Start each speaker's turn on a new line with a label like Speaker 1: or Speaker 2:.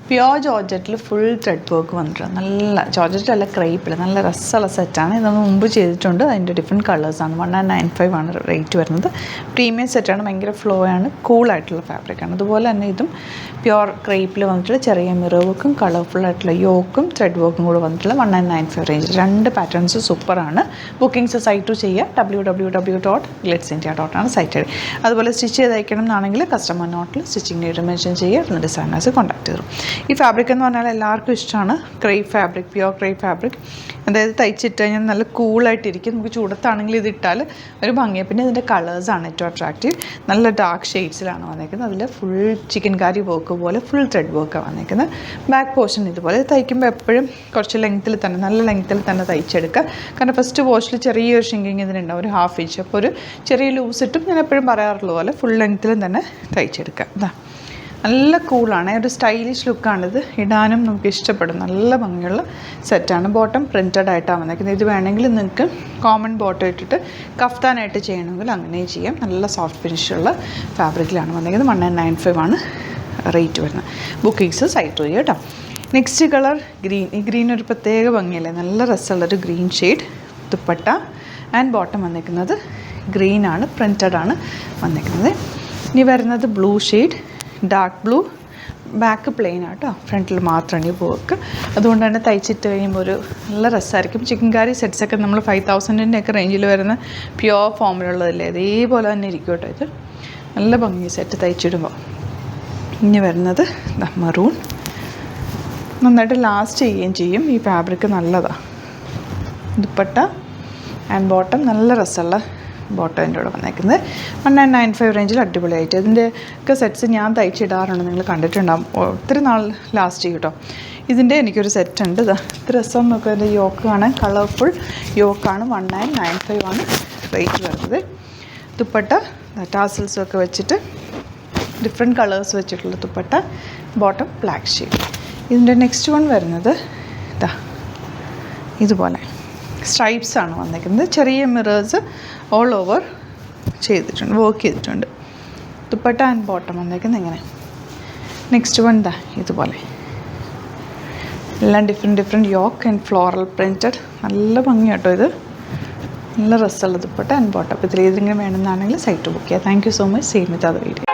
Speaker 1: Pure ജോർജറ്റിൽ full thread work വന്നിട്ടുണ്ട്. നല്ല ജോർജറ്റല്ല, ക്രേപ്പിൽ നല്ല രസമുള്ള സെറ്റാണ്. ഇത് നമ്മൾ മുമ്പ് ചെയ്തിട്ടുണ്ട്. അതിൻ്റെ ഡിഫറെൻറ്റ് കളേഴ്സാണ്. 1995 ആണ് റേറ്റ് വരുന്നത്. പ്രീമിയം സെറ്റാണ്. ഭയങ്കര ഫ്ലോ ആണ്, കൂളായിട്ടുള്ള ഫാബ്രിക്കാണ്. അതുപോലെ തന്നെ ഇതും പ്യോർ ക്രേപ്പിൽ വന്നിട്ടുള്ള ചെറിയ മിറർ വർക്കും കളർഫുള്ളായിട്ടുള്ള യോക്കും ത്രെഡ് വർക്കും കൂടെ വന്നിട്ടുള്ള 1995 റേഞ്ച്. രണ്ട് പാറ്റേൺസ് സൂപ്പറാണ്. ബുക്കിംഗ്സ് സൈറ്റ് ചെയ്യുക. www.glitzindia.com ആണ് സൈറ്റ്. അതുപോലെ സ്റ്റിച്ച് ചെയ്ത് അയക്കണം എന്നാണെങ്കിൽ കസ്റ്റമർ നോട്ടിൽ സ്റ്റിച്ചിങ് നീഡ് മെൻഷൻ ചെയ്യുക. ഡിസൈനേഴ്സ് കോൺടാക്ട് ചെയ്തു. ഈ ഫാബ്രിക് എന്ന് പറഞ്ഞാൽ എല്ലാവർക്കും ഇഷ്ടമാണ്. Crepe fabric, pure crepe fabric. അതായത് തയ്ച്ചിട്ട് കഴിഞ്ഞാൽ നല്ല കൂളായിട്ടിരിക്കും. നമുക്ക് ചൂടത്താണെങ്കിൽ ഇതിട്ടാൽ ഒരു ഭംഗിയാണ്. പിന്നെ ഇതിൻ്റെ കളേഴ്സാണ് ഏറ്റവും അട്രാക്റ്റീവ്. നല്ല ഡാർക്ക് ഷെയ്ഡ്സിലാണ് വന്നേക്കുന്നത്. അതിൽ ഫുൾ ചിക്കൻ കാരി വർക്ക് പോലെ ഫുൾ ത്രെഡ് വർക്കാണ് വന്നേക്കുന്നത്. ബാക്ക് പോർഷൻ ഇതുപോലെ തയ്ക്കുമ്പോൾ എപ്പോഴും കുറച്ച് ലെങ്ത്തിൽ തന്നെ, നല്ല ലെങ്ത്തിൽ തന്നെ തയ്ച്ചെടുക്കുക. കാരണം ഫസ്റ്റ് പോർഷനിൽ ചെറിയൊരു ഷിങ്കിങ് ഇതിനുണ്ടാവും, ഒരു 1/2 ഇഞ്ച്. അപ്പോൾ ഒരു ചെറിയ ലൂസ് ഇട്ടും ഞാൻ എപ്പോഴും പറയാറുള്ള പോലെ ഫുൾ ലെങ്ത്തിലും തന്നെ തയ്ച്ചെടുക്കുക. ഇതാ നല്ല കൂളാണ്. ഒരു സ്റ്റൈലിഷ് ലുക്കാണിത്. ഇടാനും നമുക്ക് ഇഷ്ടപ്പെടും. നല്ല ഭംഗിയുള്ള സെറ്റാണ്. ബോട്ടം പ്രിൻറ്റഡ് ആയിട്ടാണ് വന്നേക്കുന്നത്. ഇത് വേണമെങ്കിൽ നിങ്ങൾക്ക് കോമൺ ബോട്ടം ഇട്ടിട്ട് കഫ്താനായിട്ട് ചെയ്യണമെങ്കിൽ അങ്ങനെയും ചെയ്യാം. നല്ല സോഫ്റ്റ് ഫിനിഷുള്ള ഫാബ്രിക്കിലാണ് വന്നേക്കുന്നത്. 1995 ആണ് റേറ്റ് വരുന്നത്. ബുക്കിങ്സ് സൈറ്റ് ചെയ്യുക കേട്ടോ. Next colour green. ഈ ഗ്രീൻ ഒരു പ്രത്യേക ഭംഗിയല്ലേ, നല്ല രസമുള്ളൊരു green shade. Dupatta and bottom വന്നേക്കുന്നത് ഗ്രീനാണ്, പ്രിൻറ്റഡ് ആണ് വന്നേക്കുന്നത്. ഇനി വരുന്നത് blue shade, dark blue. Back plain ആട്ടോ, ഫ്രണ്ടിൽ മാത്രമാണ് ഈ വർക്ക്. അതുകൊണ്ട് തന്നെ തയ്ച്ചിട്ട് കഴിയുമ്പോൾ ഒരു നല്ല രസമായിരിക്കും. ചിക്കൻ കാരി സെറ്റ്സൊക്കെ നമ്മൾ 5000-ൻ്റെ ഒക്കെ റേഞ്ചിൽ വരുന്ന പ്യോർ ഫോമിലുള്ളതല്ലേ, അതേപോലെ തന്നെ ഇരിക്കും കേട്ടോ. ഇത് നല്ല ഭംഗി സെറ്റ് തയ്ച്ചിടുമ്പോൾ. ഇനി വരുന്നത് മെറൂൺ. നന്നായിട്ട് ലാസ്റ്റ് ചെയ്യുകയും ചെയ്യും. ഈ ഫാബ്രിക് നല്ലതാണ്. ദുപ്പട്ട ആൻഡ് ബോട്ടം നല്ല രസമുള്ള ബോട്ടത്തിൻ്റെ കൂടെ വന്നേക്കുന്നത്. 1995 റേഞ്ചിൽ അടിപൊളിയായിട്ട്. ഇതിൻ്റെ ഒക്കെ സെറ്റ്സ് ഞാൻ തയ്ച്ചിടാറുണ്ട്, നിങ്ങൾ കണ്ടിട്ടുണ്ടാകും. ഒത്തിരി നാൾ ലാസ്റ്റ് ചെയ്യും കേട്ടോ. ഇതിൻ്റെ എനിക്കൊരു സെറ്റ് ഉണ്ട്. ഇത്ര രസം നോക്കുക. അതിൻ്റെ യോക്ക് കാണാൻ കളർഫുൾ യോക്കാണ്. 1995 ആണ് റേറ്റ് വരുന്നത്. ദുപ്പട്ട ടാസൽസൊക്കെ വെച്ചിട്ട് ഡിഫറെൻറ്റ് കളേഴ്സ് വെച്ചിട്ടുള്ള ദുപ്പട്ട. Bottom black shade. ഇതിൻ്റെ നെക്സ്റ്റ് വൺ വരുന്നത് ഇതുപോലെ സ്ട്രൈപ്സ് ആണ് വന്നിരിക്കുന്നത്. ചെറിയ മിറേഴ്സ് ഓൾ ഓവർ ചെയ്തിട്ടുണ്ട്, വർക്ക് ചെയ്തിട്ടുണ്ട്. ദുപ്പട്ട ആൻഡ് ബോട്ടം വന്നിരിക്കുന്നത് ഇങ്ങനെ. നെക്സ്റ്റ് വൺ ഇതുപോലെ എല്ലാം different yoke and floral printed. നല്ല ഭംഗി കേട്ടോ. ഇത് നല്ല രസമുള്ള ദുപ്പട്ട ആൻഡ് ബോട്ടം. അപ്പോൾ ഇതിലിങ്ങനെ വേണമെന്നാണെങ്കിൽ സൈറ്റ് ബുക്ക് ചെയ്യുക. Thank you so much. Same വിത്ത് അത് വീഡിയോ.